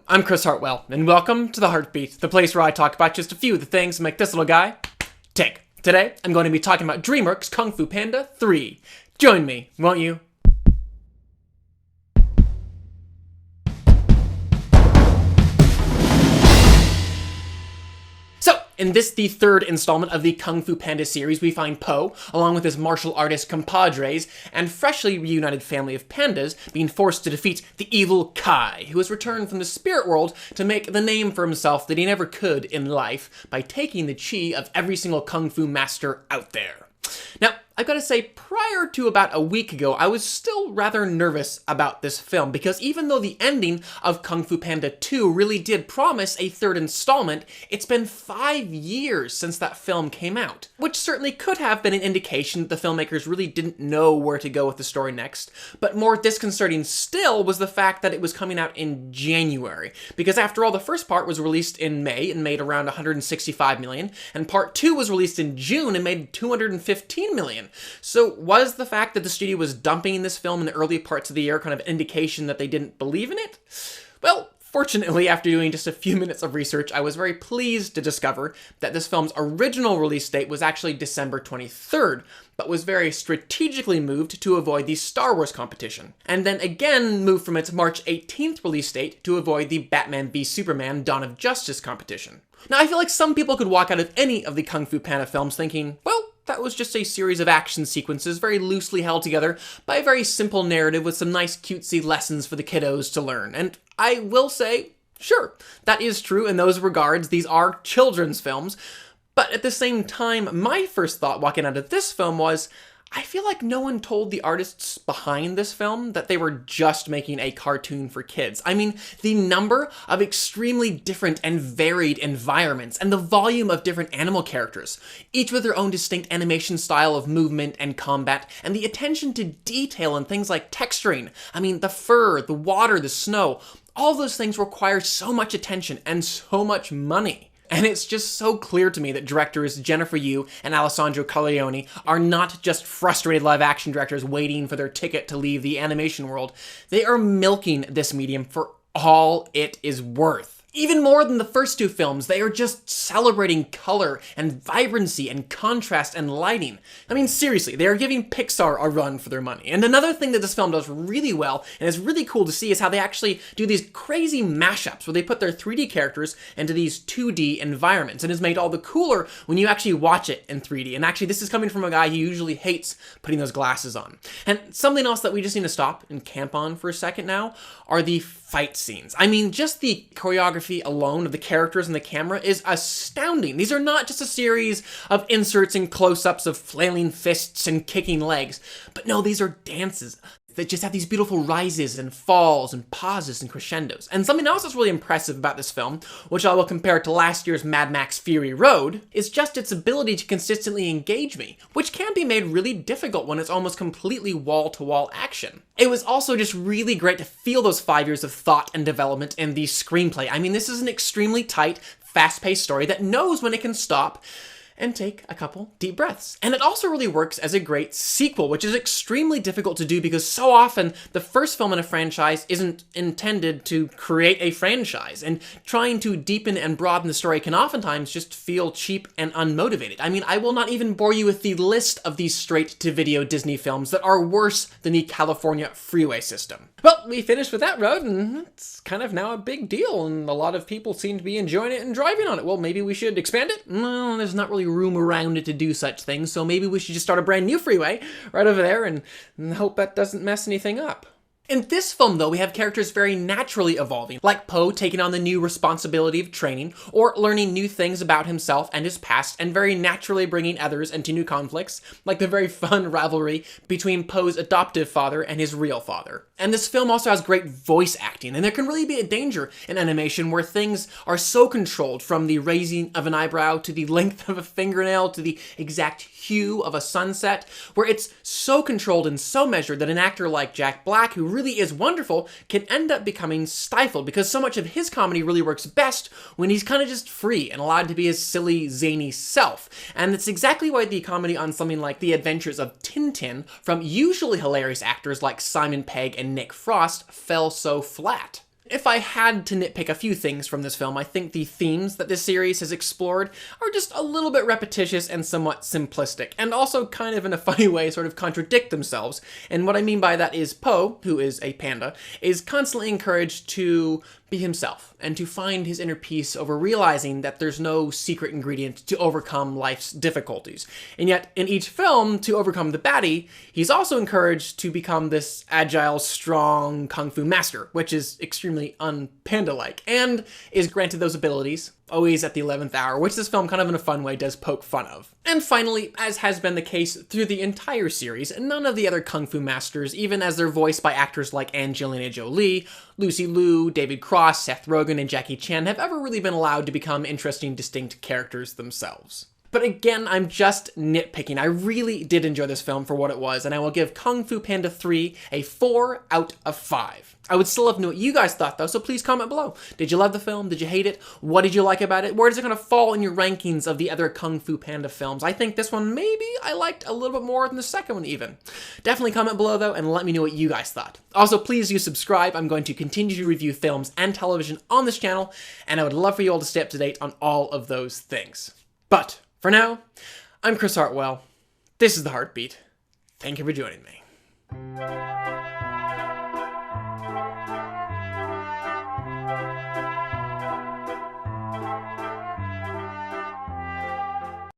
I'm Chris Hartwell, and welcome to The Heartbeat, the place where I talk about just a few of the things that make this little guy tick. Today, I'm going to be talking about DreamWorks' Kung Fu Panda 3. Join me, won't you? In this, the third installment of the Kung Fu Panda series, we find Po, along with his martial artist compadres and freshly reunited family of pandas, being forced to defeat the evil Kai, who has returned from the spirit world to make the name for himself that he never could in life by taking the chi of every single Kung Fu master out there. Now, I've got to say, prior to about a week ago, I was still rather nervous about this film, because even though the ending of Kung Fu Panda 2 really did promise a third installment, it's been 5 years since that film came out, which certainly could have been an indication that the filmmakers really didn't know where to go with the story next. But more disconcerting still was the fact that it was coming out in January, because after all, the first part was released in May and made around $165 million, and part 2 was released in June and made $215 million. So was the fact that the studio was dumping this film in the early parts of the year kind of indication that they didn't believe in it? Well, fortunately, after doing just a few minutes of research, I was very pleased to discover that this film's original release date was actually December 23rd, but was very strategically moved to avoid the Star Wars competition, and then again moved from its March 18th release date to avoid the Batman v Superman Dawn of Justice competition. Now, I feel like some people could walk out of any of the Kung Fu Panda films thinking, well, that was just a series of action sequences very loosely held together by a very simple narrative with some nice cutesy lessons for the kiddos to learn. And I will say, sure, that is true in those regards. These are children's films. But at the same time, my first thought walking out of this film was, I feel like no one told the artists behind this film that they were just making a cartoon for kids. I mean, the number of extremely different and varied environments and the volume of different animal characters, each with their own distinct animation style of movement and combat, and the attention to detail and things like texturing. I mean, the fur, the water, the snow, all those things require so much attention and so much money. And it's just so clear to me that directors Jennifer Yu and Alessandro Carloni are not just frustrated live-action directors waiting for their ticket to leave the animation world. They are milking this medium for all it is worth. Even more than the first two films, they are just celebrating color and vibrancy and contrast and lighting. I mean, seriously, they are giving Pixar a run for their money. And another thing that this film does really well, and is really cool to see, is how they actually do these crazy mashups where they put their 3D characters into these 2D environments, and is made all the cooler when you actually watch it in 3D. And actually, this is coming from a guy who usually hates putting those glasses on. And something else that we just need to stop and camp on for a second now are the fight scenes. I mean, just the choreography alone of the characters and the camera is astounding. These are not just a series of inserts and close-ups of flailing fists and kicking legs, but no, these are dances that just have these beautiful rises and falls and pauses and crescendos. And something else that's really impressive about this film, which I will compare to last year's Mad Max Fury Road, is just its ability to consistently engage me, which can be made really difficult when it's almost completely wall-to-wall action. It was also just really great to feel those 5 years of thought and development in the screenplay. I mean, this is an extremely tight, fast-paced story that knows when it can stop and take a couple deep breaths. And it also really works as a great sequel, which is extremely difficult to do because so often the first film in a franchise isn't intended to create a franchise, and trying to deepen and broaden the story can oftentimes just feel cheap and unmotivated. I mean, I will not even bore you with the list of these straight-to-video Disney films that are worse than the California freeway system. Well, we finished with that road, and it's kind of now a big deal, and a lot of people seem to be enjoying it and driving on it. Well, maybe we should expand it? Well, there's not really room around it to do such things, so maybe we should just start a brand new freeway right over there and hope that doesn't mess anything up. In this film, though, we have characters very naturally evolving, like Po taking on the new responsibility of training, or learning new things about himself and his past, and very naturally bringing others into new conflicts, like the very fun rivalry between Po's adoptive father and his real father. And this film also has great voice acting, and there can really be a danger in animation where things are so controlled, from the raising of an eyebrow to the length of a fingernail to the exact hue of a sunset, where it's so controlled and so measured that an actor like Jack Black, who really is wonderful, can end up becoming stifled, because so much of his comedy really works best when he's kind of just free and allowed to be his silly, zany self. And that's exactly why the comedy on something like The Adventures of Tintin from usually hilarious actors like Simon Pegg and Nick Frost fell so flat. If I had to nitpick a few things from this film, I think the themes that this series has explored are just a little bit repetitious and somewhat simplistic, and also kind of in a funny way sort of contradict themselves. And what I mean by that is Po, who is a panda, is constantly encouraged to be himself and to find his inner peace over realizing that there's no secret ingredient to overcome life's difficulties. And yet, in each film, to overcome the baddie, he's also encouraged to become this agile, strong kung fu master, which is extremely un-panda-like, and is granted those abilities, always at the 11th hour, which this film kind of in a fun way does poke fun of. And finally, as has been the case through the entire series, none of the other kung fu masters, even as they're voiced by actors like Angelina Jolie, Lucy Liu, David Cross, Seth Rogen, and Jackie Chan, have ever really been allowed to become interesting, distinct characters themselves. But again, I'm just nitpicking. I really did enjoy this film for what it was, and I will give Kung Fu Panda 3 a 4 out of 5. I would still love to know what you guys thought, though, so please comment below. Did you love the film? Did you hate it? What did you like about it? Where does it kind of fall in your rankings of the other Kung Fu Panda films? I think this one maybe I liked a little bit more than the second one even. Definitely comment below, though, and let me know what you guys thought. Also, please do subscribe. I'm going to continue to review films and television on this channel, and I would love for you all to stay up to date on all of those things. But for now, I'm Chris Hartwell. This is The Heartbeat. Thank you for joining me.